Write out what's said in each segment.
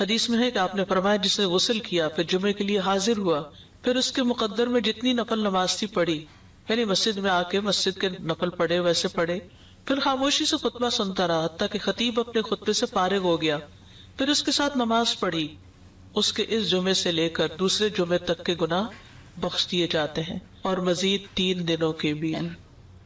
حدیث میں ہے کہ آپ نے فرمایا جسے غسل کیا پھر جمعے کے لیے حاضر ہوا پھر اس کے مقدر میں جتنی نفل نماز تھی پڑھی، یعنی مسجد میں آ کے مسجد کے نفل پڑھے ویسے پڑھے، پھر خاموشی سے خطبہ سنتا رہا حتیٰ کہ خطیب اپنے خطبے سے فارغ ہو گیا، پھر اس کے ساتھ نماز پڑھی، اس کے اس جمعے سے لے کر دوسرے جمعے تک کے گناہ بخش دیے جاتے ہیں اور مزید 3 دنوں کے بھی۔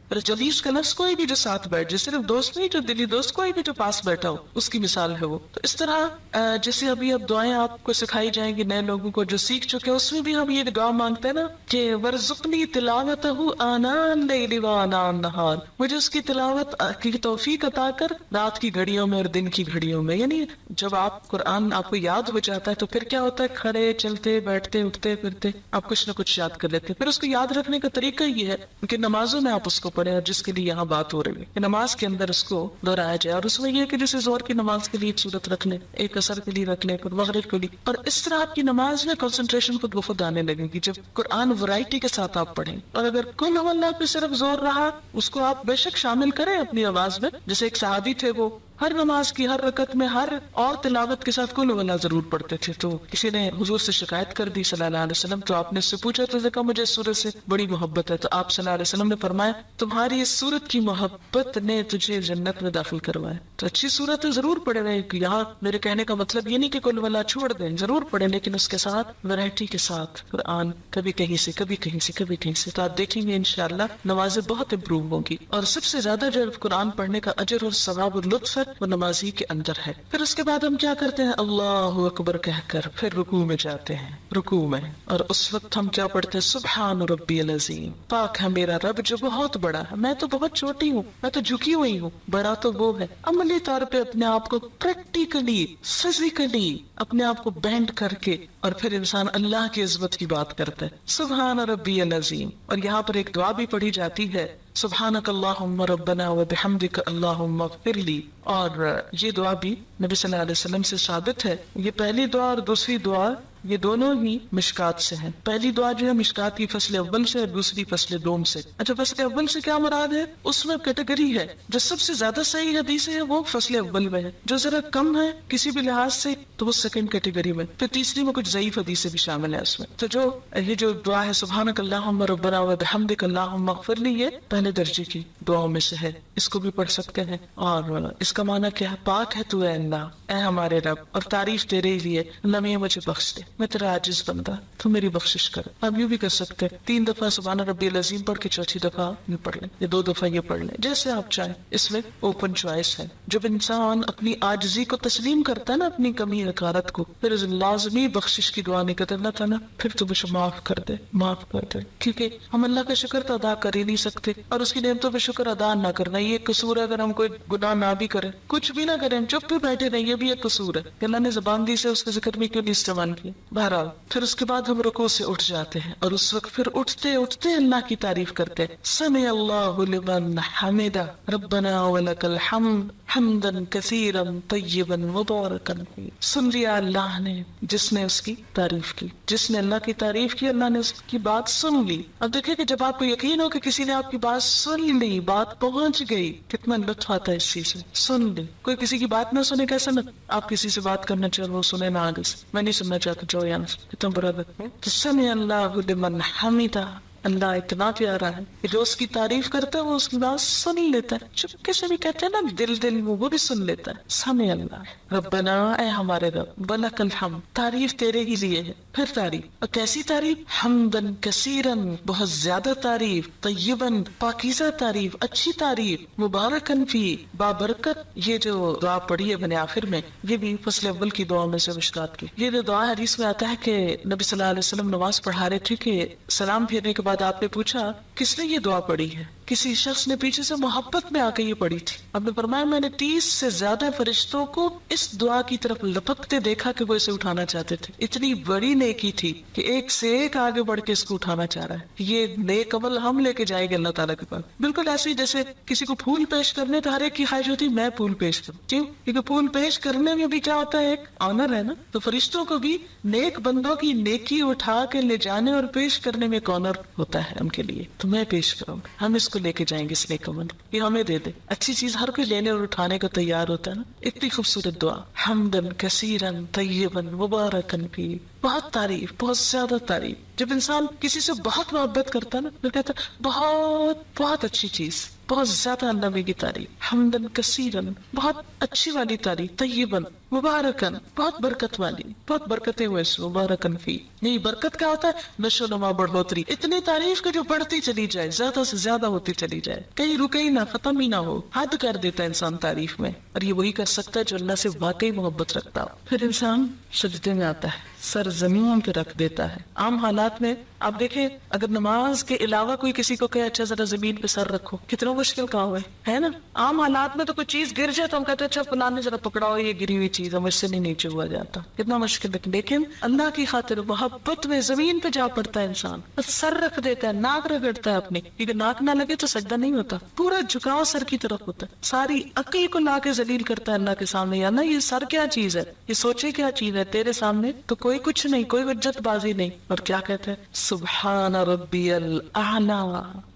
پر جلیس کا لفظ کوئی بھی جو ساتھ بیٹھ جائے، صرف دوست نہیں جو دلی دوست، کوئی بھی جو پاس بیٹھا ہو اس کی مثال ہے وہ۔ تو اس طرح جیسے ابھی اب دعائیں آپ کو سکھائی جائیں گی نئے لوگوں کو جو سیکھ چکے ہیں، اس میں بھی ہم یہ دعا مانگتے ہیں نا کہ ورزقنی تلاوتہ آناء اللیل وآناء النہار، مجھے اس کی تلاوت کی توفیق عطا کر رات کی گھڑیوں میں اور دن کی گھڑیوں میں۔ یعنی جب آپ قرآن آپ کو یاد ہو جاتا ہے تو پھر کیا ہوتا ہے، کھڑے چلتے بیٹھتے اٹھتے پھرتے آپ کچھ نہ کچھ یاد کر لیتے ہیں۔ پھر اس کو یاد رکھنے کا طریقہ یہ ہے کہ نمازوں میں آپ اس کو پڑھیں، اور جس کے لیے یہاں بات ہو رہی ہے کہ نماز کے اندر اس کو دہرایا جائے، اور اس میں یہ کہ جیسے زہر کی نماز کے لیے ایک صورت رکھ لیں، ایک عصر کے لیے رکھ لیں، پھر مغرب کے لیے، اور اس طرح آپ کی نماز میں کنسنٹریشن خود بخود آنے لگے گی جب قرآن ورائٹی کے ساتھ آپ پڑھیں۔ اور اگر کل اللہ پہ صرف زور رہا، اس کو آپ بے شک شامل کریں اپنی آواز میں، جیسے ایک صحابی تھے وہ ہر نماز کی ہر رکعت میں ہر اور تلاوت کے ساتھ کل اللہ ضرور پڑھتے تھے۔ تو کسی نے حضور سے شکایت کر دی صلی اللہ علیہ وسلم، تو آپ نے اس سے پوچھا تو کہا مجھے اس سورت سے بڑی محبت ہے، تو آپ صلی اللہ علیہ وسلم نے فرمایا تمہاری اس سورت کی محبت نے تجھے جنت میں داخل کروایا۔ تو اچھی سورت ہے ضرور پڑھے رہے، یہاں میرے کہنے کا مطلب یہ نہیں کہ کل اللہ چھوڑ دیں، ضرور پڑھیں، لیکن اس کے ساتھ ویرائٹی کے ساتھ قرآن، کبھی کہیں سے کبھی کہیں سے کبھی کہیں سے، تو آپ دیکھیں گے انشاءاللہ نمازیں بہت امپروو ہوں گی۔ اور سب سے زیادہ جو قرآن پڑھنے کا اجر اور ثواب اور لطف ہے وہ نمازی کے اندر ہے۔ پھر اس کے بعد ہم کیا کرتے ہیں، اللہ اکبر کہہ کر پھر رکوع میں جاتے ہیں، رکوع میں، اور اس وقت ہم کیا پڑھتے ہیں، سبحان ربی العظیم، پاک ہے میرا رب جو بہت بڑا ہے، میں تو بہت چھوٹی ہوں، میں تو جھکی ہوئی ہوں، بڑا تو وہ ہے۔ عملی طور پہ اپنے آپ کو پریکٹیکلی فزیکلی اپنے آپ کو بینڈ کر کے، اور پھر انسان اللہ کی عظمت کی بات کرتا ہے، سبحان ربی العظیم۔ اور یہاں پر ایک دعا بھی پڑھی جاتی ہے، سبحانک اللہم ربنا وبحمدک اللہم اغفر لی، اور یہ دعا بھی نبی صلی اللہ علیہ وسلم سے ثابت ہے۔ یہ پہلی دعا اور دوسری دعا یہ دونوں ہی مشکات سے ہیں۔ پہلی دعا جو ہے مشکات کی فصل اول سے، اور دوسری فصل دوم سے۔ اچھا فصل اول سے کیا مراد ہے، اس میں کیٹیگری ہے، جو سب سے زیادہ صحیح حدیث ہے وہ فصل اول میں ہے، جو ذرا کم ہے کسی بھی لحاظ سے تو وہ سیکنڈ کیٹیگری میں، پھر تیسری میں کچھ ضعیف حدیثیں بھی شامل ہیں اس میں۔ تو جو یہ جو دعا ہے سبحانک اللہم ربنا وبحمدک اللہم اغفر لی، یہ پہلے درجے کی دعاؤں میں سے ہے، اس کو بھی پڑھ سکتے ہیں۔ اور اس کا معنی کیا ہے، پاک ہے تو اے اللہ، اے ہمارے رب، اور تعریف تیرے ہی لیے، اللہ میں مجھے بخش دے، میں تیرا عاجز بندہ، تو میری بخشش کر۔ اب یوں بھی کر سکتے ہیں 3 دفعہ سبحان ربی العظیم پڑھ کے چوتھی دفعہ یہ پڑھ لیں، یا 2 دفعہ یہ پڑھ لیں، جیسے آپ چاہیں، اس میں اوپن چوائس ہے۔ جب انسان اپنی عاجزی کو تسلیم کرتا ہے نا، اپنی کمی حقارت کو، پھر لازمی بخشش کی دعا نہیں کرتے، اللہ تعالیٰ پھر تو مجھے معاف کر دے، معاف کر دے، کیونکہ ہم اللہ کا شکر تو ادا کر ہی نہیں سکتے، اور اس کی نعمتوں پہ شکر ادا نہ کرنا یہ ایک قصور ہے۔ اگر ہم کوئی گناہ نہ بھی کریں، کچھ بھی نہ کریں، چپ بھی بیٹھے رہیں، یہ بھی ایک قصور ہے کہ اللہ نے زبان دی سے اس کے ذکر میں کیوں نہیں استعمال کیا۔ بہرحال پھر اس کے بعد ہم رکوع سے اٹھ جاتے ہیں، اور اس وقت پھر اٹھتے اٹھتے اللہ کی تعریف کرتے ہیں، سمع اللہ لمن حمدہ ربنا ولک الحمد حمدا کثیرا طیبا مبارکا فیہ۔ سن لیا اللہ نے جس نے اس کی تعریف کی، جس نے اللہ کی تعریف کی، اللہ نے اس کی بات سن لی۔ اب دیکھیں کہ جب آپ کو یقین ہو کہ کسی نے آپ کی بات سن لی، بات پہنچ گئی، کتنا لطف آتا ہے اس چیز میں۔ سن لی، کوئی کسی کی بات نہ سنے، کیسا نہ، آپ کسی سے بات کرنا چاہو وہ سنے نہ، آگے سے میں نہیں سننا چاہتا، جو یہاں سے کتنا برا لگتا ہے۔ تو سمع اللہ لمن حمدہ، اللہ اتنا پیارا ہے کہ جو اس کی تعریف کرتا ہے وہ اس کی بات سن لیتا ہے، چپکے سے بھی کہتے ہیں نا، دل میں وہ بھی سن لیتا ہے۔ سمع اللہ ربنا، اے ہمارے رب، ولک الحمد، تعریف تیرے ہی لیے ہے، پھر تعریف، اور کیسی تعریف، حمدن کثیرن، بہت زیادہ تعریف، طیبن، پاکیزہ تعریف، اچھی تعریف، مبارکن فی، بابرکت۔ یہ جو دعا پڑھی ہے میں نے آخر میں، یہ بھی فصل اول کی دعا میں سے مشکات کی۔ یہ جو دعا حدیث میں آتا ہے کہ نبی صلی اللہ علیہ وسلم نماز پڑھا رہے تھے کہ سلام پھیرنے کے بعد آپ نے پوچھا کس نے یہ دعا پڑھی ہے، کسی شخص نے پیچھے سے محبت میں آ کے یہ پڑھی تھی۔ آپ نے فرمایا میں نے 30 سے زیادہ فرشتوں کو اس دعا کی طرف لپکتے دیکھا کہ وہ اسے اٹھانا چاہتے تھے۔ اتنی بڑی نیکی تھی کہ ایک سے ایک آگے بڑھ کے اس کو اٹھانا چاہ رہا ہے۔ یہ نیک عمل ہم لے کے جائیں گے اللہ تعالیٰ کے پاس، بالکل ایسے ہی جیسے کسی کو پھول پیش کرنے تو ہر ایک کی خواہش ہوتی میں پھول پیش کروں، کیوں؟ کیونکہ پھول پیش کرنے میں بھی کیا ہوتا ہے، ایک آنر ہے نا۔ تو فرشتوں کو بھی نیک بندوں کی نیکی اٹھا کے لے جانے اور پیش کرنے میں ایک آنر ہوتا ہے ان کے لیے، تو میں پیش کروں گا۔ ہم اس کو لے کے جائیں گے اس نیک عمل، یہ ہمیں دے دے. اچھی چیز ہر کوئی لینے اور اٹھانے کو تیار ہوتا ہے نا. اتنی خوبصورت دعا، حمدن کثیرن طیبن مبارکن فی. بہت تعریف، بہت زیادہ تعریف. جب انسان کسی سے بہت محبت کرتا ہے نا تو کہتا ہے بہت بہت اچھی چیز، بہت زیادہ اللہ کی تعریف. حمدن کثیرن، بہت اچھی والی تعریف. طیبن مبارکن، بہت برکت والی، بہت برکتیں ہوئے اس مبارکن فی. نہیں، برکت کا ہوتا ہے نشو نما، بڑھوتری. اتنی تعریف کہ جو بڑھتی چلی جائے، زیادہ سے زیادہ ہوتی چلی جائے، کہیں رکے ہی نہ، ختم ہی نہ ہو. حد کر دیتا ہے انسان تعریف میں، اور یہ وہی کر سکتا ہے جو اللہ سے واقعی محبت رکھتا ہو. پھر انسان سجدے میں آتا ہے، سر زمین پہ رکھ دیتا ہے. عام حالات میں آپ دیکھیں، اگر نماز کے علاوہ کوئی کسی کو کہے اچھا ذرا زمین پہ سر رکھو، کتنا مشکل کام ہے نا. عام حالات میں تو کوئی چیز گر جائے تو ہم کہتے ہیں اچھا فلاں نے ذرا پکڑاؤ یہ گری ہوئی چیز، مجھ سے نہیں نیچے ہوا جاتا، کتنا مشکل ہے. لیکن اللہ کی خاطر محبت میں زمین پہ جا پڑتا ہے انسان، بس سر رکھ دیتا ہے، ناک رگڑتا ہے اپنی، کیونکہ ناک نہ لگے تو سجدہ نہیں ہوتا. پورا جھکاؤ سر کی طرف ہوتا ہے، ساری عقل کو لا کے ذلیل کرتا ہے اللہ کے سامنے. یا نا یہ سر کیا چیز ہے، یہ سوچے کیا چیز ہے، تیرے سامنے تو کوئی کچھ نہیں، کوئی حجت بازی نہیں. اور کیا کہتے ہیں، سبحان ربی الاعلی،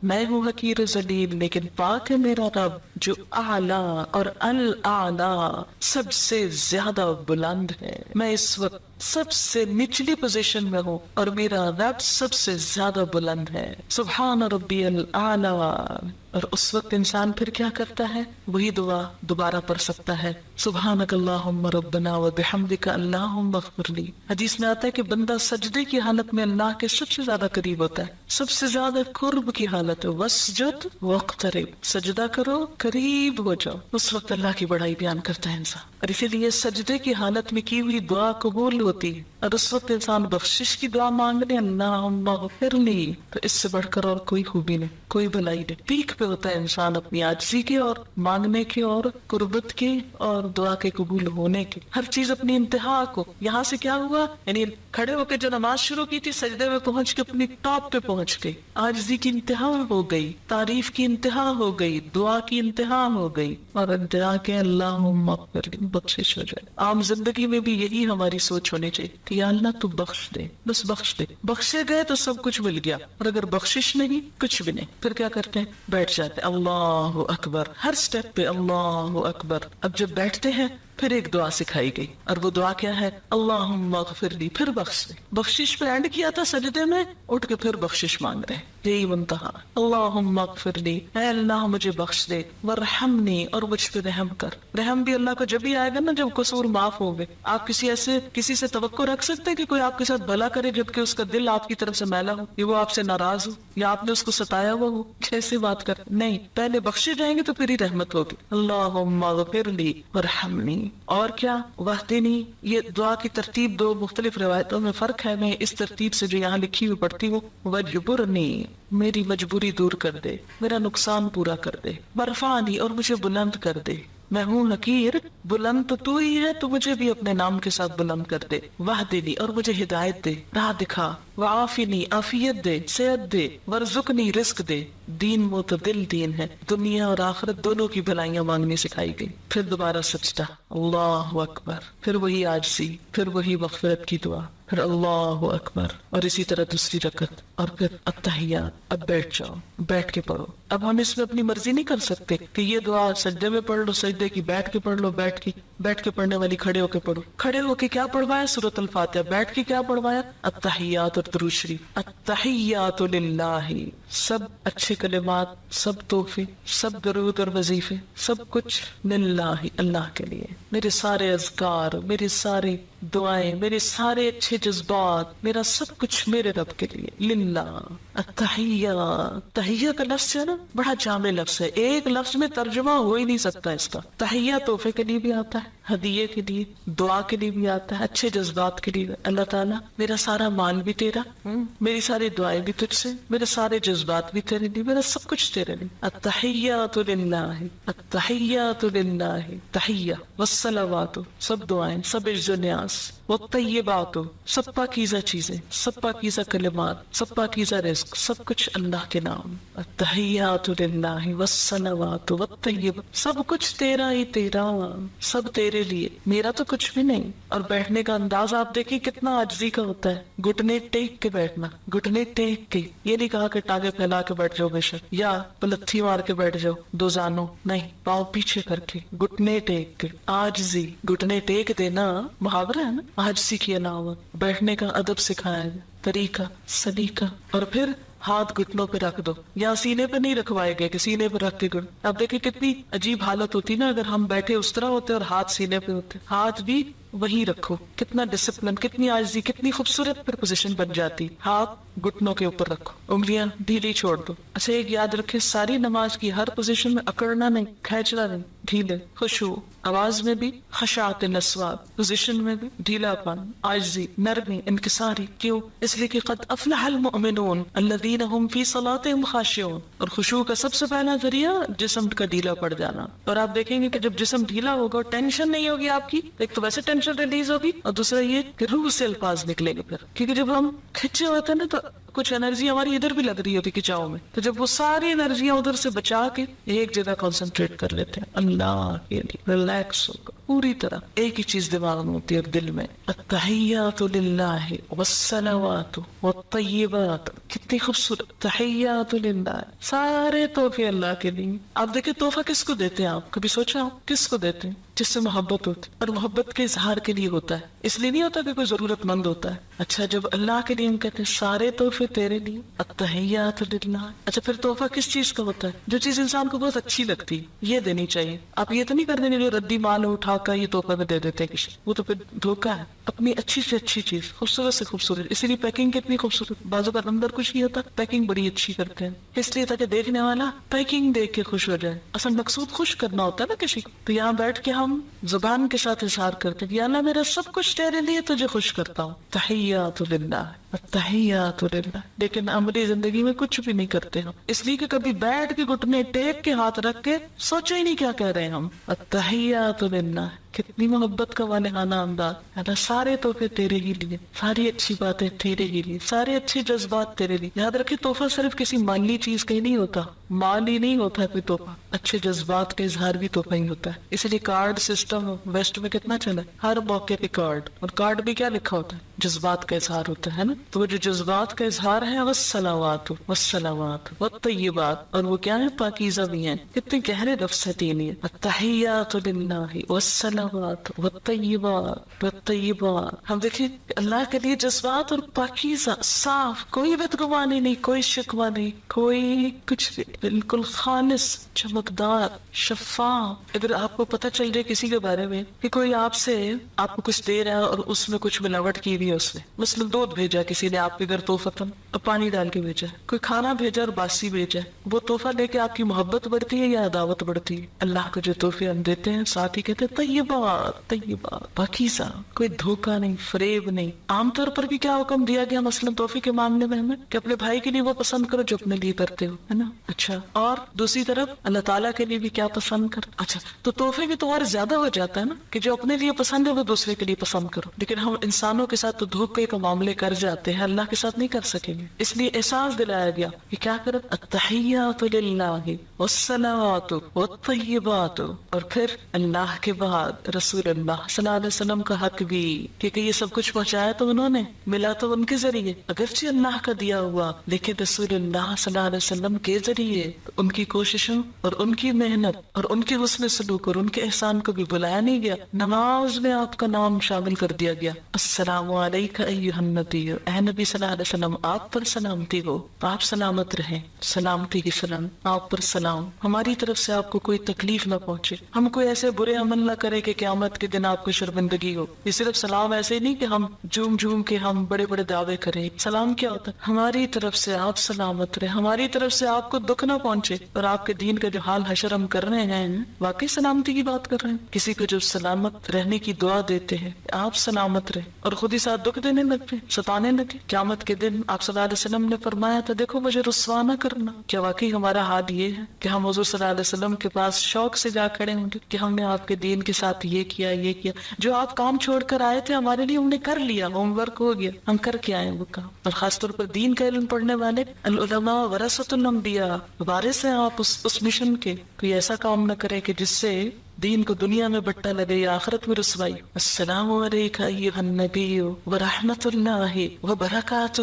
میں ہوں حقیر ذلیل لیکن پاک ہے میرا رب جو اعلی اور الاعلی سب سے زیادہ بلند ہے. میں اس وقت سب سے نچلی پوزیشن میں ہوں اور میرا رب سب سے زیادہ بلند ہے. سبحان ربی الاعلی. اور اس وقت انسان پھر کیا کرتا ہے، وہی دعا دوبارہ پڑھ سکتا ہے، سبحانک اللہم ربنا وبحمدک اللہم اغفر لی. حدیث میں آتا ہے کہ بندہ سجدے کی حالت میں اللہ کے سب سے زیادہ قریب ہوتا ہے، سب سے زیادہ قرب کی حالت ہے. واسجد واقترب، سجدہ کرو قریب ہو جاؤ. اس وقت اللہ کی بڑائی بیان کرتا ہے انسان، اور اسی لیے سجدے کی حالت میں کی ہوئی دعا قبول ہوتی ہے. اور اس وقت انسان بخشش کی دعا مانگ لے، اللہم اغفر لی، تو اس سے بڑھ کر اور کوئی خوبی نہیں، کوئی بلائی نہیں. پیک پہ ہوتا ہے انسان اپنی عاجزی کے اور مانگنے کے اور قربت کے اور دعا کے قبول ہونے کے. ہر چیز اپنی انتہا کو. یہاں سے کیا ہوا، یعنی کھڑے ہو کے جو نماز شروع کی تھی، سجدے میں پہنچ کے اپنی ٹاپ پہ پہنچ گئی، عاجزی کی انتہا ہو گئی، تعریف کی انتہا ہو گئی، دعا کی انتہا ہو گئی، اور انتہا کے اللہم اغفر لی، بخشش ہو جائے. عام زندگی میں بھی یہی ہماری سوچ ہونی چاہیے کہ یا اللہ تو بخش دے، بس بخش دے. بخشے گئے تو سب کچھ مل گیا، اور اگر بخشش نہیں، کچھ بھی نہیں. پھر کیا کرتے ہیں، بیٹھ جاتے، اللہ اکبر، ہر سٹیپ پہ اللہ اکبر. اب جب بیٹھتے ہیں پھر ایک دعا سکھائی گئی، اور وہ دعا کیا ہے، اللہم اغفر لی، پھر بخش دے. بخشش پہ اینڈ کیا تھا سجدے میں، اٹھ کے پھر بخشش مانگ رہے، یہی منتہا. اللہم اغفر لی، اے اللہ مجھے بخش دے، ورحمنی، اور مجھ پہ رحم کر. رحم بھی اللہ کو جب بھی آئے گا نا جب قصور معاف ہو گئے. آپ کسی سے توقع رکھ سکتے ہیں کہ کوئی آپ کے ساتھ بھلا کرے جبکہ اس کا دل آپ کی طرف سے میلا ہو، یا وہ آپ سے ناراض ہو، یا آپ نے اس کو ستایا ہوا ہو؟ کیسے بات کر، نہیں، پہلے بخشے جائیں گے تو پھر ہی رحمت ہوگی. اللہم اغفر لی ورحمنی. اور کیا، واہدنی. یہ دعا کی ترتیب دو مختلف روایتوں میں فرق ہے، میں اس ترتیب سے جو یہاں لکھی ہوئی پڑھتی ہوں. وجبرنی، میری مجبوری دور کر دے، میرا نقصان پورا کر دے. ورفعنی، اور مجھے بلند کر دے. میں ہوں حقیر، بلند تو ہی ہے، تو مجھے بھی اپنے نام کے ساتھ بلند کر دے. واہدنی، اور مجھے ہدایت دے، راہ دکھا. وعافنی، عافیت دے، صحت دے. ورزقنی، رزق دے. دین معتدل دین ہے، دنیا اور آخرت دونوں کی بھلائیاں مانگنی سکھائی گئی. پھر دوبارہ سجدہ، اللہ اکبر. پھر وہی عاجزی، پھر وہی مغفرت کی دعا، پھر اللہ اکبر. اور اسی طرح دوسری رکعت، اور پھر التحیات. اب بیٹھ جاؤ، بیٹھ کے پڑھو. اب ہم اس میں اپنی مرضی نہیں کر سکتے کہ یہ دعا سجدے میں پڑھ لو، سجدے کی بیٹھ کے پڑھ لو، بیٹھ کے پڑھنے والی کھڑے ہو کے پڑھو. کھڑے ہو کے کیا پڑھوایا، سورۃ الفاتحہ. بیٹھ کے کیا پڑھوایا، التحیات اور درود شریف. التحیات للہ، سب اچھے کلمات، سب تحفے، سب درود اور وظیفے، سب کچھ للہ، اللہ کے لیے. میرے سارے اذکار، میرے سارے دعائیں، میرے سارے اچھے جذبات، میرا سب کچھ میرے رب کے لیے، للہ. التحیہ، تحیہ کا لفظ ہے نا، بڑا جامع لفظ ہے، ایک لفظ میں ترجمہ ہو ہی نہیں سکتا اس کا. تحیہ تحفے کے لیے بھی آتا ہے، ہدیے کے لیے، دعا کے لیے بھی آتا ہے، اچھے جذبات کے لیے. اللہ تعالیٰ میرا سارا مال بھی تیرا، میری ساری دعائیں بھی تجھ سے، میرے سارے جذبات بھی تیرے لیے، میرا سب کچھ تیرے لیے. التحیات للہ، التحیات للہ، تحیہ والصلوات، سب دعائیں، سب عز و نیاز، والطیبات، سب پاکیزہ چیزیں، سب پاکیزہ کلمات، سب پاکیزہ رزق، سب کچھ اللہ کے نام. التحیات للہ والصلوات والطیبات، سب کچھ تیرا ہی تیرا، سب تیرے لیے, میرا تو کچھ بھی نہیں. اور بیٹھنے کا انداز آپ دیکھیں کتنا عاجزی کا ہوتا ہے, گھٹنے ٹیک کے بیٹھنا, گھٹنے ٹیک کے. یہ نہیں کہا کہ ٹانگیں پھیلا کے بیٹھ جاؤ بے شک, یا پلتھی مار کے بیٹھ جاؤ دو زانوں, نہیں, پاؤں پیچھے کر کے, گھٹنے ٹیک کے, عاجزی. گھٹنے ٹیک دینا محاورہ ہے نا, عاجزی کی علامت. بیٹھنے کا ادب سکھایا گیا, طریقہ, سلیقہ. اور پھر ہاتھ گھٹنوں پہ رکھ دو, یا سینے پہ نہیں رکھوائے گئے کہ سینے پہ رکھ کے گھٹ. اب دیکھیں کتنی عجیب حالت ہوتی نا اگر ہم بیٹھے اس طرح ہوتے اور ہاتھ سینے پہ ہوتے. ہاتھ بھی وہی رکھو, کتنا ڈسپلن, کتنی عاجزی, کتنی خوبصورت پھر پوزیشن بن جاتی. ہاتھ گھٹنوں کے اوپر رکھو, انگلیاں ڈھیلی چھوڑ دو. اچھا ایک یاد رکھے, ساری نماز کی ہر پوزیشن میں اکڑنا نہیں, کھینچنا نہیں, ڈھیلے, خشوع. آواز میں بھی خشاعت نصوات, پوزیشن میں بھی ڈھیلا پن, عاجزی, نرمی, انکساری. کیوں؟ اس لیے کہ قد افلح المؤمنون الذین هم فی صلاتهم خاشعون. اور خشوع کا سب سے پہلا ذریعہ جسم کا ڈھیلا پڑ جانا. اور آپ دیکھیں گے کہ جب جسم ڈھیلا ہوگا, ٹینشن نہیں ہوگی آپ کی, ایک تو ویسے ٹینشن ریلیز ہوگی, اور دوسرا یہ کہ روح سے الفاظ نکلے گا پھر. کیونکہ جب ہم کھچے ہوتے ہیں نا تو کچھ انرجی ہماری ادھر بھی لگ رہی ہوتی کھچاؤ میں, تو جب وہ ساری انرجیاں ادھر سے بچا کے ایک جگہ کنسنٹریٹ کر لیتے ہیں اللہ کے لیے, ریلیکس ہوگا پوری طرح. ایک ہی چیز دماغ میں ہوتی ہے دل میں, التحیات للہ والصلوات والطیبات. کتنی خوبصورت, تحیات للہ, سارے تحفے اللہ کے لیے. آپ دیکھیں تحفہ کس کو دیتے ہیں, آپ کبھی سوچا کس کو دیتے ہیں؟ جس سے محبت ہوتی, اور محبت کے اظہار کے لیے ہوتا ہے, اس لیے نہیں ہوتا کہ کوئی ضرورت مند ہوتا ہے. اچھا جب اللہ کے لیے ہم کہتے ہیں سارے تحفے تیرے لیے, التحیات للہ. اچھا پھر تحفہ کس چیز کا ہوتا ہے؟ جو چیز انسان کو بہت اچھی لگتی یہ دینی چاہیے. آپ یہ تو نہیں کر دیں جو ردی مال اٹھا کر یہ تحفہ میں دے دیتے ہیں کسی, وہ تو پھر دھوکہ ہے. اپنی اچھی سے اچھی چیز, خوبصورت سے خوبصورت. اسی لیے پیکنگ کتنی خوبصورت, بازو کا اندر کچھ نہیں ہوتا, پیکنگ بڑی اچھی کرتے ہیں, اس لیے تاکہ دیکھنے والا پیکنگ دیکھ کے خوش ہو جائے. اصل مقصود خوش کرنا ہوتا ہے نا کسی کو. تو یہاں بیٹھ کے ہم زبان کے ساتھ اظہار کرتے ہیں, یا اللہ میرا سب کچھ تیرے لیے, تجھے خوش کرتا ہوں. تحیات للہ, التحیات للہ. لیکن عملی زندگی میں کچھ بھی نہیں کرتے ہم, اس لیے کہ کبھی بیٹھ کے گھٹنے ٹیک کے ہاتھ رکھ کے سوچا ہی نہیں کیا کہہ رہے ہیں ہم. التحیات للہ, کتنی محبت کا والہانہ انداز. اللہ سارے تحفے تیرے ہی لیے, ساری اچھی باتیں تیرے ہی لیے, سارے اچھے جذبات تیرے لیے. یاد رکھے تحفہ صرف کسی مالی چیز کا ہی نہیں ہوتا, مال ہی نہیں ہوتا ہے کوئی تحفہ, اچھے جذبات کا اظہار بھی تحفہ ہی ہوتا ہے. اس لیے کارڈ سسٹم ویسٹ میں کتنا چلا ہے, ہر موقع پہ کارڈ, اور کارڈ بھی کیا لکھا ہوتا ہے؟ جذبات کا اظہار ہوتا ہے نا. تو وہ جو جذبات کا اظہار ہے والصلوات والسلامات والطیبات, اور وہ کیا ہے؟ پاکیزہ بھی ہیں. کتنے گہرے لفظ ہے تین یہ, التحیات للہ والصلوات والطیبات والطیبات. ہم دیکھیں اللہ کے لیے جذبات اور پاکیزہ, صاف, کوئی بدگمانی نہیں, کوئی شکوہ نہیں, کوئی کچھ بھی, بالکل خالص, چمکدار, شفاف. اگر آپ کو پتہ چل جائے کسی کے بارے میں کہ کوئی آپ سے آپ کو کچھ دے رہا ہے اور اس میں کچھ ملاوٹ کی ہوئی ہے, اس نے مثلا دودھ بھیجا کسی نے آپ کے گھر تحفتاً اور پانی ڈال کے بھیجا, کوئی کھانا بھیجا اور باسی بھیجا, وہ تحفہ لے کے آپ کی محبت بڑھتی ہے یا عداوت بڑھتی ہے؟ اللہ کو جو تحفے ہم دیتے ہیں ساتھ ہی کہتے ہیں طیبات, طیبات, پاکیزہ, کوئی دھوکہ نہیں, فریب نہیں. عام طور پر بھی کیا حکم دیا گیا مثلا تحفے کے معاملے میں ہمیں کہ اپنے بھائی کے لیے وہ پسند کرو جو اپنے لیے کرتے ہو, ہے نا. اچھا, اور دوسری طرف اللہ تعالیٰ کے لیے بھی کیا پسند کر. اچھا تو تحفے بھی تو اور زیادہ ہو جاتا ہے نا کہ جو اپنے لیے پسند ہے وہ دوسرے کے لیے پسند کرو. لیکن ہم انسانوں کے ساتھ تو دھوکے کا معاملے کر جاتے ہیں, اللہ کے ساتھ نہیں کر سکیں گے. اس لیے احساس دلایا گیا کہ کیا کرو, التحیات للہ والصلوات والطیبات. اور پھر اللہ کے بعد رسول اللہ صلی اللہ علیہ وسلم کا حق بھی, کیونکہ یہ سب کچھ پہنچایا تو انہوں نے, ملا تو ان کے ذریعے, اگرچہ اللہ کا دیا ہوا لیکن رسول اللہ صلی اللہ علیہ وسلم کے ذریعے. ان کی کوششوں اور ان کی محنت اور ان کے حسن سلوک اور ان کے احسان کو بھی بلایا نہیں گیا. نماز میں آپ کا نام شامل کر دیا گیا, السلام علیکہ ایھا النبی, اے نبی صلی اللہ علیہ وسلم آپ پر سلامتی ہو, آپ سلامت رہیں, سلامتی کی سلام آپ پر سلام. ہماری طرف سے آپ کو کوئی تکلیف نہ پہنچے, ہم کوئی ایسے برے عمل نہ کرے کہ قیامت کے دن آپ کو شرمندگی ہو. یہ صرف سلام ایسے نہیں کہ ہم جھوم جھوم کے ہم بڑے بڑے دعوے کریں. سلام کیا ہوتا ہے؟ ہماری طرف سے آپ سلامت رہے, ہماری طرف سے آپ کو دکھ نہ پہنچے, اور آپ کے دین کا جو حال حشر ہم کر رہے ہیں واقعی سلامتی کی بات کر رہے ہیں. کسی کو جو سلامت رہنے کی دعا دیتے ہیں آپ سلامت رہے, اور خود ہی ساتھ دکھ دینے لگتے, ستانے لگے. قیامت کے دن آپ صلی اللہ علیہ وسلم نے فرمایا تھا دیکھو مجھے رسوا نہ کرنا. کیا واقعی ہمارا حال یہ ہے کہ ہم حضور صلی اللہ علیہ وسلم کے پاس شوق سے جا کھڑے ہوں گے کہ ہم نے آپ کے دین کے ساتھ یہ کیا, یہ کیا, جو آپ کام چھوڑ کر آئے تھے ہمارے لیے ہم نے کر لیا, ہوم ورک ہو گیا, ہم کر کے آئے وہ کام. اور خاص طور پر دین کا علم پڑھنے والے العلماء ورثۃ الانبیاء, وارث ہیں آپ اس مشن کے. کوئی ایسا کام نہ کرے کہ جس سے دین کو دنیا میں بٹا لگے یا آخرت میں رسوائی. السلام علیکہ ایھا النبی ورحمۃ اللہ وبرکاتہ.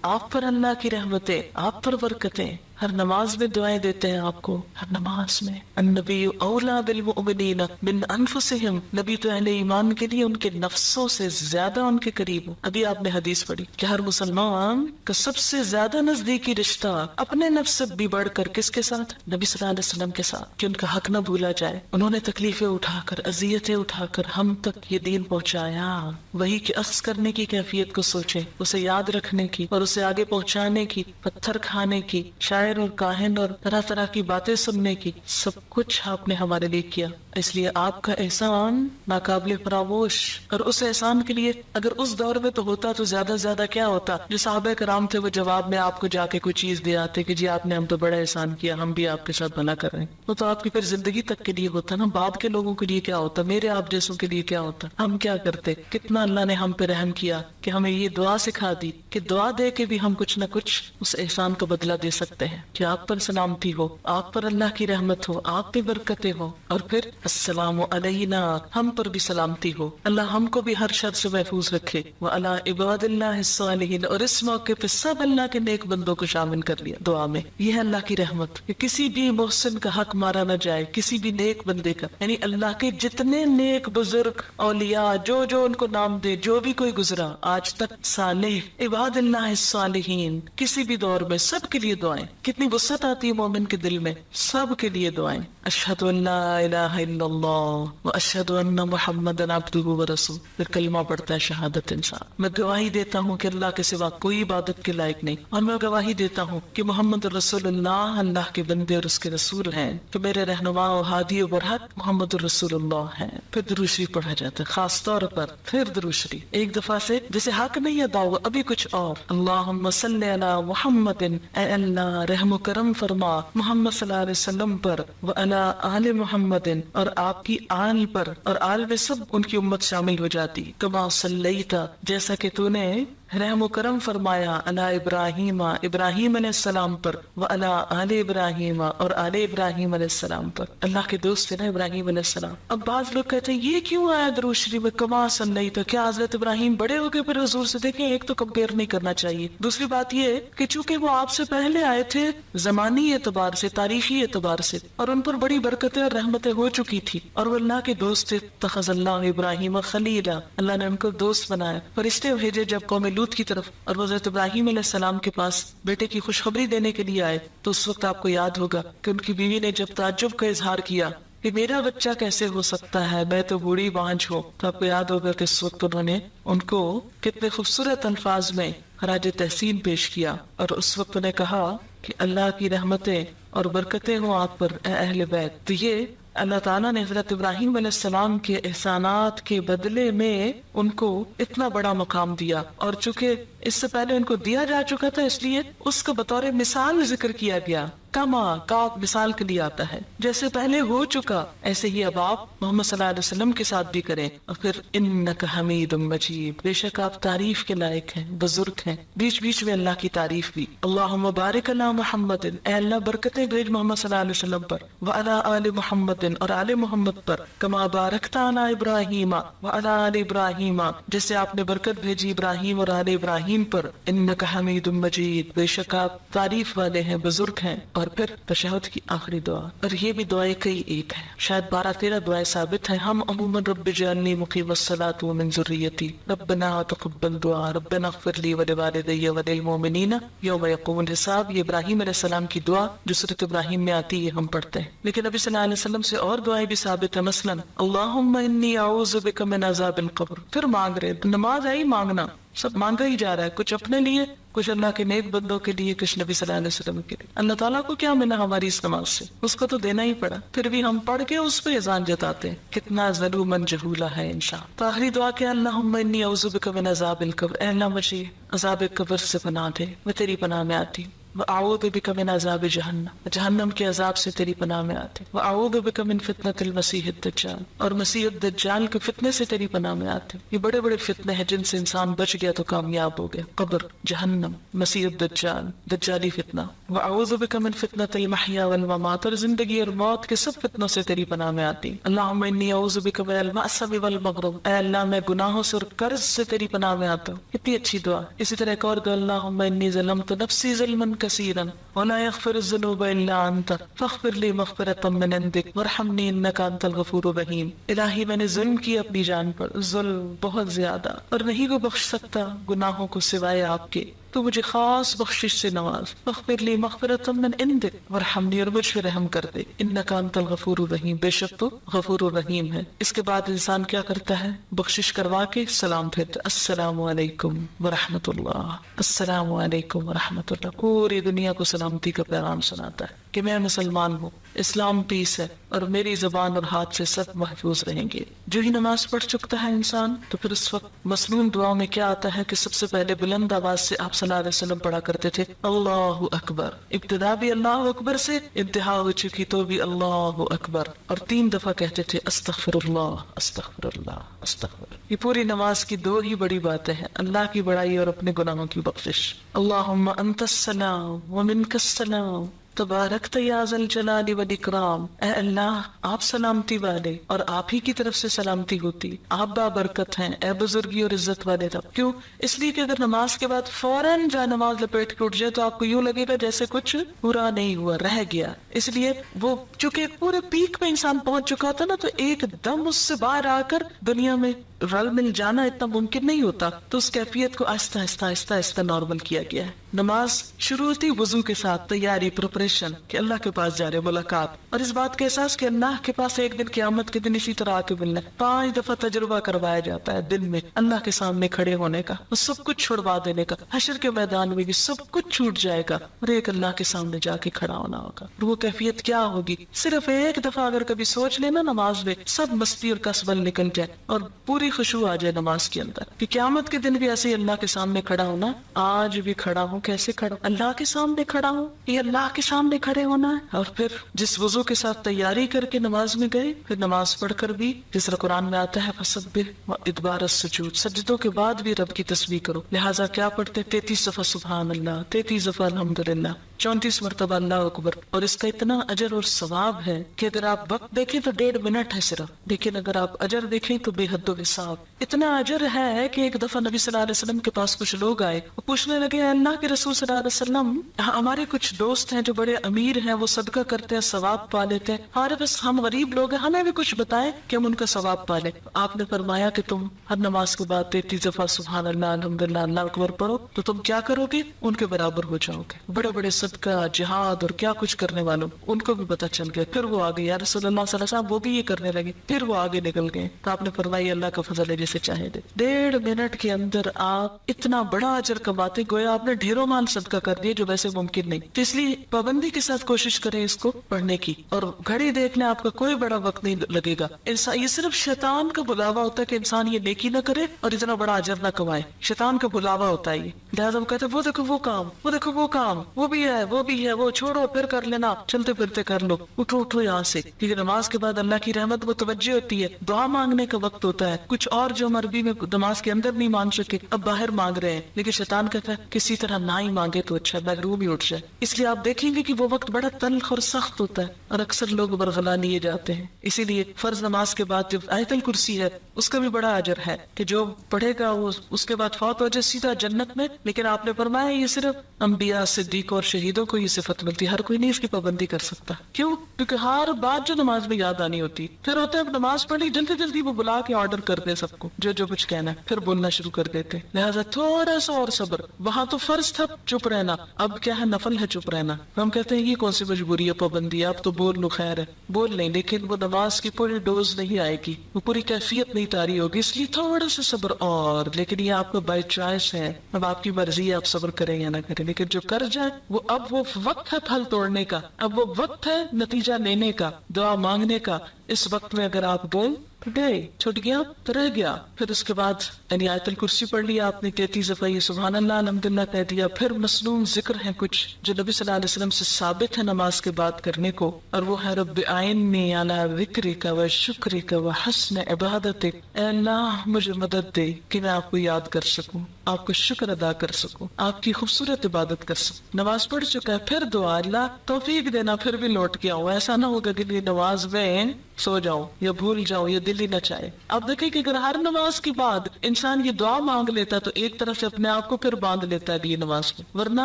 آپ پر اللہ کی رحمتیں، آپ پر برکتیں. ہر نماز میں دعائیں دیتے ہیں آپ کو، ہر نماز میں. النبی اولا بالمؤمنین من انفسہم. نبی تو اہل ایمان کے لیے ان کے نفسوں سے زیادہ ان کے قریب ہو. ابھی آپ نے حدیث پڑھی کہ ہر مسلمان کا سب سے زیادہ نزدیکی رشتہ اپنے نفس سے بھی بڑھ کر کس کے ساتھ؟ نبی صلی اللہ علیہ وسلم کے ساتھ، کہ ان کا حق نہ بھولا جائے. انہوں نے تکلیفیں اٹھا کر، اذیتیں اٹھا کر ہم تک یہ دین پہنچایا. وہی کہ اخذ کرنے کی کیفیت کو سوچیں، اسے یاد رکھنے کی اور اسے آگے پہنچانے کی، پتھر کھانے کی، شاعر اور کاہن اور طرح طرح کی باتیں سننے کی، سب کچھ آپ نے ہمارے لیے کیا. اس لیے آپ کا احسان ناقابل فراموش. اور اس احسان کے لیے اگر اس دور میں تو ہوتا تو زیادہ زیادہ کیا ہوتا. جو صحابہ کرام تھے وہ جواب میں آپ کو جا کے کوئی چیز دے آتے کہ جی آپ نے ہم تو بڑا احسان کیا، ہم بھی آپ کے ساتھ بھلا کر رہے ہیں. وہ تو آپ کی پھر زندگی تک کے لیے ہوتا نا. بعد کے لوگوں کے لیے کیا ہوتا، میرے آپ جیسوں کے لیے کیا ہوتا. ہم کیا کرتے. کتنا اللہ نے ہم پہ رحم کیا کہ ہمیں یہ دعا سکھا دی کہ دعا دے کے بھی ہم کچھ نہ کچھ اس احسان کا بدلہ دے سکتے ہیں. کہ آپ پر سلامتی ہو، آپ پر اللہ کی رحمت ہو، آپ پہ برکتیں ہو. اور پھر السلام علینا، ہم پر بھی سلامتی ہو. اللہ ہم کو بھی ہر شر سے محفوظ رکھے. وعلی عباد اللہ الصالحین. اور اس موقع پہ سب اللہ کے نیک بندوں کو شامل کر لیا دعا میں. یہ ہے اللہ کی رحمت کہ کسی بھی محسن کا حق مارا نہ جائے، کسی بھی نیک بندے کا. یعنی اللہ کے جتنے نیک بزرگ اولیاء جو ان کو نام دے، جو بھی کوئی گزرا آج تک، صالح عباد اللہ الصالحین، کسی بھی دور میں سب کے لیے دعائیں. کتنی وسعت آتی ہے مومن کے دل میں. سب کے لیے دعائیں. اشہد ان لا الہ الا اللہ واشہد ان محمدا عبدہ ورسولہ. پھر کلمہ پڑھتا ہے شہادت انسان. میں گواہی دیتا ہوں کہ اللہ کے سوا کوئی عبادت کے لائق نہیں، اور میں گواہی دیتا ہوں کہ محمد رسول اللہ اللہ کے بندے اور اس کے رسول ہیں. تو میرے رہنما و ہادی و برحق محمد رسول اللہ ہیں. پھر درود شریف پڑھا جاتا ہے خاص طور پر. پھر درود شریف ایک دفعہ سے جیسے حق نہیں ادا ہوا، ابھی کچھ اور. اللہم صلی علی محمد، اے اللہ رحم و کرم فرما محمد صلی اللہ علیہ وسلم پر، وعلی آل محمد، اور آپ کی آل پر. اور آل میں سب ان کی امت شامل ہو جاتی. کما صلیت، جیسا کہ تو نے رحم و کرم فرمایا، علی ابراہیم، ابراہیم علیہ السلام پر، وعلی آل ابراہیم، اور آل ابراہیم علیہ السلام پر. اللہ کے دوست تھے نا ابراہیم علیہ السلام. اب بعض لوگ کہتے ہیں یہ کیوں آیا درود شریف میں کما صلیت؟ کیا حضرت ابراہیم بڑے ہو گئے پھر حضور سے؟ دیکھیں ایک تو کمپیئر نہیں کرنا چاہیے. دوسری بات یہ کہ چونکہ وہ آپ سے پہلے آئے تھے زمانی اعتبار سے، تاریخی اعتبار سے، اور ان پر بڑی برکتیں اور رحمتیں ہو چکی تھی، اور وہ اللہ کے دوست تھے. اتخذ اللہ ابراہیم خلیلا، اللہ نے ان کو دوست بنایا. فرشتے بھیجے جب قوم لوط کی طرف، اور وہ حضرت ابراہیم علیہ السلام کے پاس بیٹے کی خوشخبری دینے کے لیے آئے. تو اس وقت آپ کو یاد ہوگا کہ ان کی بیوی نے جب تعجب کا اظہار کیا کہ میرا بچہ کیسے ہو سکتا ہے، میں تو بوڑھی بانجھ ہوں، تو آپ کو یاد ہوگا کہ اس وقت انہوں نے ان کو کتنے خوبصورت الفاظ میں خراج تحسین پیش کیا. اور اس وقت انہیں کہا کہ اللہ کی رحمتیں اور برکتیں ہوں آپ پر اے اہل بیت. تو یہ اللہ تعالیٰ نے حضرت ابراہیم علیہ السلام کے احسانات کے بدلے میں ان کو اتنا بڑا مقام دیا. اور چونکہ اس سے پہلے ان کو دیا جا چکا تھا، اس لیے اس کا بطور مثال ذکر کیا گیا. کما کا مثال کے لیے آتا ہے، جیسے پہلے ہو چکا ایسے ہی اب آپ محمد صلی اللہ علیہ وسلم کے ساتھ بھی کریں. اور پھر انک حمید مجید، بے شک آپ تعریف کے لائق ہیں، بزرگ ہیں. بیچ بیچ میں اللہ کی تعریف بھی. اللہم بارک علی محمد، اے اللہ برکتیں بھیج محمد صلی اللہ علیہ وسلم پر، وعلی آل محمد، اور آل محمد پر، کما بارکت علی ابراہیم وعلی آل ابراہیم، جیسے آپ نے برکت بھیجی ابراہیم اور آل ابراہیم پر. انک حمید مجید، بے شک آپ تعریف والے ہیں، بزرگ ہیں. اور پھر تشہد کی آخری دعا. اور یہ بھی دعائیں کئی ایک ہیں، شاید 12-13 دعائیں ثابت ہیں. ہم عموماً رب اجعلنی مقیم الصلاۃ ومن ذریتی ربنا تقبل دعا ربنا اغفر لی ولوالدی وللمؤمنین یوم یقوم الحساب. یہ ابراہیم علیہ السلام کی دعا جو سورۃ ابراہیم میں آتی ہے ہم پڑھتے ہیں. لیکن نبی صلی اللہ علیہ وسلم سے اور دعائیں بھی ثابت ہیں. مثلا اللہم انی اعوذ بک من عذاب القبر. پھر مانگ رہے، نماز ہے ہی مانگنا، سب مانگا ہی جا رہا ہے، کچھ اپنے لیے، کچھ اللہ کے نیک بندوں کے لیے، کچھ نبی صلی اللہ علیہ وسلم کے لیے. اللہ تعالیٰ کو کیا منا ہماری اس نماز سے؟ اس کو تو دینا ہی پڑا، پھر بھی ہم پڑھ کے اس پہ اذان جتاتے ہیں. کتنا ظلومن جہولا ہے انسان. تو آخری دعا کیا؟ اللہم انی اعوذ بک من عذاب القبر، اے اللہ مجھے عذاب قبر سے پناہ دے، میں تیری پناہ میں آتی ہوں. وَأَعُوذُ بِكَ مِنْ عَذَابِ جَهَنَّمَ جہنم کے عذاب سے تیری پناہ میں آتے ہیں. وَأَعُوذُ بِكَ مِنْ فِتْنَةِ الْمَسِيحِ الدَّجَّالِ اور مسیح الدجال کے فتنے سے تیری پناہ میں آتے ہیں. یہ بڑے بڑے فتنے ہیں جن سے انسان بچ گیا تو کامیاب ہو گیا. قبر، جہنم، مسیح الدجال، دجالی فتنہ. وَأَعُوذُ بِكَ مِنْ فِتْنَةِ الْمَحْيَا وَالْمَمَاتِ اور زندگی اور موت کے سب فتنوں سے تیری پناہ میں آتی ہیں. اللہم انی اعوذ بک من المأثم والمغرم اے اللہ میں گناہوں سے اور قرض سے تیری پناہ میں آتا ہوں. کتنی اچھی دعا. اسی طرح ایک اور دعا اللہم انی ظلمت نفسی ظلما کثیرا ولا یغفر الذنوب الا انت فاغفر لی مغفرۃ من عندک وارحمنی انک انت الغفور الرحیم. الہی میں نے ظلم کیا اپنی جان پر، ظلم بہت زیادہ، اور نہیں کو بخش سکتا گناہوں کو سوائے آپ کے، تو مجھے خاص بخشش سے نواز. فاغفر لی مغفرۃ من عندک وارحمنی اور مجھ پہ رحم کر دے. انک انت الغفور الرحیم بے شک تو غفور الرحیم ہے. اس کے بعد انسان کیا کرتا ہے؟ بخشش کروا کے سلام پھرتا. السلام علیکم ورحمۃ اللہ، السلام علیکم ورحمۃ اللہ. پوری دنیا کو سلامتی کا پیغام سناتا ہے کہ میں مسلمان ہوں، اسلام پیس ہے اور میری زبان اور ہاتھ سے سب محفوظ رہیں گے. جو ہی نماز پڑھ چکتا ہے انسان تو پھر اس وقت مصنون دعاؤں میں کیا آتا ہے کہ سب سے پہلے بلند آواز سے آپ صلی اللہ علیہ وسلم پڑھا کرتے تھے اللہ اکبر. ابتدا بھی اللہ اکبر سے، انتہا ہو چکی تو بھی اللہ اکبر، اور 3 دفعہ کہتے تھے استغفر اللہ استغفر اللہ استغفر. یہ پوری نماز کی 2 ہی بڑی باتیں ہیں، اللہ کی بڑائی اور اپنے گناہوں کی بخشش. اللہم انت السلام ومنک السلام تبارکت یا ذا الجلال والاکرام. اے اللہ آپ سلامتی والے اور آپ ہی کی طرف سے سلامتی ہوتی، آپ بابرکت ہیں اے بزرگی اور عزت والے رب. کیوں؟ اس لیے کہ اگر نماز کے بعد فوراً جا نماز لپیٹ کے اٹھ جائے تو آپ کو یوں لگے گا جیسے کچھ پورا نہیں ہوا، رہ گیا. اس لیے وہ چونکہ پورے پیک پہ انسان پہنچ چکا تھا نا، تو ایک دم اس سے باہر آ کر دنیا میں رل مل جانا اتنا ممکن نہیں ہوتا. تو اس کیفیت کو آہستہ آہستہ آہستہ آہستہ نارمل کیا گیا ہے. نماز شروع ہوتی وضو کے ساتھ، تیاری، پریپریشن کہ اللہ کے پاس جا رہے، ملاقات، اور اس بات کا احساس کہ اللہ کے پاس ایک دن قیامت کے دن اسی طرح آ کے ملنا ہے. 5 دفعہ تجربہ کروایا جاتا ہے دن میں اللہ کے سامنے کھڑے ہونے کا، اور سب کچھ چھڑوا دینے کا. حشر کے میدان میں بھی سب کچھ چھوٹ جائے گا اور ایک اللہ کے سامنے جا کے کھڑا ہونا ہوگا. وہ کیفیت کیا ہوگی؟ صرف ایک دفعہ اگر کبھی سوچ لینا نماز میں، سب مستی اور کسبل نکل جائے اور پوری خشوع آ جائے نماز کے اندر کہ قیامت کے دن بھی ایسے ہی اللہ کے سامنے کھڑا ہونا. آج بھی کھڑا ہوں، کیسے کھڑا ہوں؟ اللہ کے سامنے کھڑا ہوں، یہ اللہ کے سامنے کھڑے ہونا ہے. اور پھر جس وضو کے ساتھ تیاری کر کے نماز میں گئے، پھر نماز پڑھ کر بھی جس طرح قرآن میں آتا ہے فسبح وادبار السجود، سجدوں کے بعد بھی رب کی تسبیح کرو. لہٰذا کیا پڑھتے؟ 33 دفعہ سبحان اللہ، 33 دفعہ الحمدللہ، 34 مرتبہ اللہ اکبر. اور اس کا اتنا اجر اور ثواب ہے کہ اگر آپ وقت دیکھیں تو 1.5 منٹ ہے صرف، لیکن اگر آپ اجر دیکھیں تو بے حد و حساب. اتنا اجر ہے کہ ایک دفعہ نبی صلی اللہ علیہ وسلم کے پاس کچھ لوگ آئے اور پوچھنے لگے اللہ کے رسول صلی اللہ علیہ وسلم، ہمارے کچھ دوست ہیں جو بڑے امیر ہیں، وہ صدقہ کرتے ہیں، ثواب پا لیتے ہیں، ہمارے پاس ہم غریب لوگ ہیں، ہمیں بھی کچھ بتائیں کہ ہم ان کا ثواب پا لیں. آپ نے فرمایا کہ تم ہر نماز کے بعد 33 دفعہ سبحان اللہ الحمدللہ اللہ اکبر پڑھو تو تم کیا کرو گے؟ ان کے برابر ہو جاؤ گے. بڑے بڑے صدقہ، جہاد اور کیا کچھ کرنے والوں ان کو بھی پتہ چل گیا. پھر وہ آگے یا رسول اللہ صلی اللہ علیہ وسلم، وہ بھی یہ کرنے لگے. پھر وہ آگے نکل گئے تو آپ نے فرمایا اللہ کا فضل ہے جسے چاہے دے. 1.5 منٹ کے اندر آپ اتنا بڑا اجر کماتے، گویا آپ نے ڈھیروں مال صدقہ کر دیے جو ویسے ممکن نہیں. تو اس لیے پابندی کے ساتھ کوشش کریں اس کو پڑھنے کی، اور گھڑی دیکھنے آپ کا کوئی بڑا وقت نہیں لگے گا. یہ صرف شیطان کا بلاوا ہوتا ہے کہ انسان یہ نیکی نہ کرے اور اتنا بڑا اجر نہ کمائے. شیطان کا بلاوا ہوتا ہے یہ. لہٰذا وہ کہتے ہیں وہ دیکھو وہ کام، وہ دیکھو وہ کام، وہ بھی ہے وہ بھی ہے، وہ چھوڑو پھر کر لینا، چلتے پھرتے کر لو، اٹھو اٹھو یہاں سے. کیونکہ نماز کے بعد اللہ کی رحمت متوجہ ہوتی ہے، دعا مانگنے کا وقت ہوتا ہے. کچھ اور جو ہم عربی میں نماز کے اندر نہیں مانگ سکے اب باہر مانگ رہے ہیں، لیکن شیطان کہتا ہے کسی طرح نہ ہی مانگے تو اچھا، محروم ہی اٹھ جائے. اس لیے آپ دیکھیں گے کہ وہ وقت بڑا تلخ اور سخت ہوتا ہے اور اکثر لوگ برغلا لیے جاتے ہیں. اسی لیے فرض نماز کے بعد جو آیت الکرسی ہے اس کا بھی بڑا اجر ہے کہ جو پڑھے گا وہ اس کے بعد فوت ہو جائے سیدھا جنت میں. لیکن آپ نے فرمایا یہ صرف انبیاء، صدیق اور شہیدوں کو یہ صفت ملتی ہے، ہر کوئی نہیں اس کی پابندی کر سکتا. کیوں؟ کیونکہ ہر بات جو نماز میں یاد آنی ہوتی. پھر ہوتا ہے نماز پڑھی جلدی جلدی وہ بلا کے آرڈر کر دے سب کو جو جو کچھ کہنا ہے، پھر بولنا شروع کر دیتے. لہٰذا تھوڑا سا اور صبر. وہاں تو فرض تھا چپ رہنا، اب کیا ہے نفل ہے چپ رہنا. ہم کہتے ہیں یہ کون سی مجبوری ہے، پابندی ہے، اب تو بول لو خیر ہے، بول لیں، لیکن وہ نماز کی پوری ڈوز نہیں آئے گی، وہ پوری کیفیت نہیں تاری ہوگی. اس لیے تھوڑا سا صبر اور، لیکن یہ آپ کا بائی چوائس ہے، اب آپ کی مرضی ہے آپ صبر کریں یا نہ کریں. لیکن جو کر جائے وہ اب وہ وقت ہے پھل توڑنے کا، اب وہ وقت ہے نتیجہ لینے کا، دعا مانگنے کا. اس وقت میں اگر آپ گئے تو گئے, چھوٹ گیا تو رہ گیا. پھر اس کے بعد یعنی آیت الکرسی پڑھ لیا آپ نے 33 دفعہ, یہ سبحان اللہ الحمدللہ کہہ دیا. پھر مصنون ذکر ہیں کچھ جو نبی صلی اللہ علیہ وسلم سے ثابت ہے نماز کے بعد کرنے کو, اور وہ ہے رب اعنی علی ذکرک و شکرک و حسن عبادتک. اے اللہ مجھے مدد دے کہ میں آپ کو یاد کر سکوں, آپ کو شکر ادا کر سکوں, آپ کی خوبصورت عبادت کر سکوں. نماز پڑھ چکا ہے, پھر دعا اللہ توفیق دینا پھر بھی لوٹ کے آؤں. ایسا نہ ہوگا کہ نماز میں سو جاؤں یا بھول جاؤں یا دل ہی نہ چاہے. آپ دیکھیں کہ اگر ہر نماز کے بعد انسان یہ دعا مانگ لیتا ہے تو ایک طرف سے اپنے آپ کو پھر باندھ لیتا ہے یہ نماز کو, ورنہ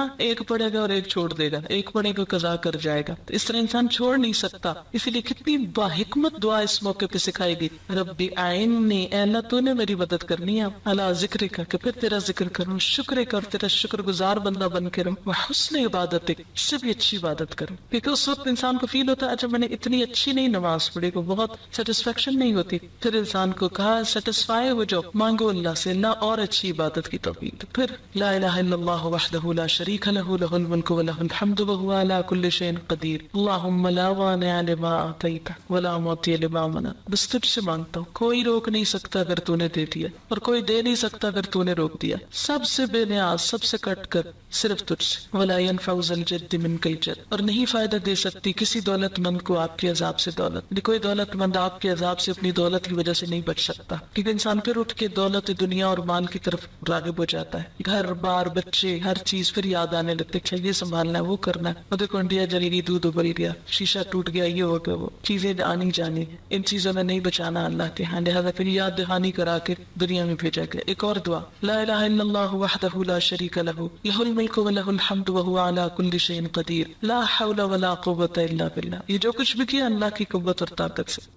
ایک پڑھے گا اور ایک چھوڑ دے گا, ایک پڑھے گا قضا کر جائے گا. تو اس طرح انسان چھوڑ نہیں سکتا. اسی لیے کتنی باحکمت دعا اس موقع پہ سکھائی گئی, رب اعنی, اے اللہ تو نے میری مدد کرنی ہے, اللہ ذکر کا کہ پھر تیرا ذکر کروں, شکر کا اور تیرا شکر گزار بندہ بن کے رہوں, حسن عبادت اس سے بھی اچھی عبادت کروں. کیونکہ اس وقت انسان کو فیل ہوتا ہے اچھا میں نے اتنی اچھی نہیں نماز پڑھی, کو بہت سیٹسفیکشن نہیں ہوتی. پھر انسان کو کہا سیٹسفائی ہو جاؤ, مانگو اللہ سے اللہ اور اچھی عبادت کی توفیق. پھر لا الہ الا اللہ وحدہ لا شریک لہ لہ الملک و لہ الحمد وہو علی کل شیء قدیر. اللہم لا مانع لما اعطیت ولا معطی لما منعت. بس تجھ سے مانگتا ہوں, کوئی روک نہیں سکتا اگر تو نے دے دیا, اور کوئی دے نہیں سکتا اگر تو نے روک دیا. سب سے بے نیاز, سب سے کٹ کر صرف تجھ سے. ولا ينفع ذا الجد منک الجد, اور نہیں فائدہ دے سکتی کسی دولت مند کو آپ کے عذاب سے دولت. کوئی دولت مند آپ کے عذاب سے اپنی دولت کی وجہ سے نہیں بچ سکتا, کیونکہ انسان پھر اٹھ کے دولت دنیا اور مال کی طرف راغب ہو جاتا ہے. گھر بار بچے ہر چیز پھر یاد آنے لگتے, اچھا یہ سنبھالنا ہے, وہ کرنا ہے, وہ دیکھو انڈیا جلی گئی, دودھ ابل گیا, شیشہ ٹوٹ گیا, یہ ہو گیا, وہ چیزیں آنی جانی, ان چیزوں میں نہیں بچانا اللہ کے ہاں. لہٰذا پھر یاد دہانی کرا کے دنیا میں بھیجا گیا. ایک اور دعا, لا الہ الا اللہ وحدہ لا شریک لہ لہ الملک و لہ الحمد وہو علی کل شیء قدیر. لا حول ولا قوۃ الا باللہ. یہ جو کچھ بھی کیا اللہ کی قوت اور طاقت سے.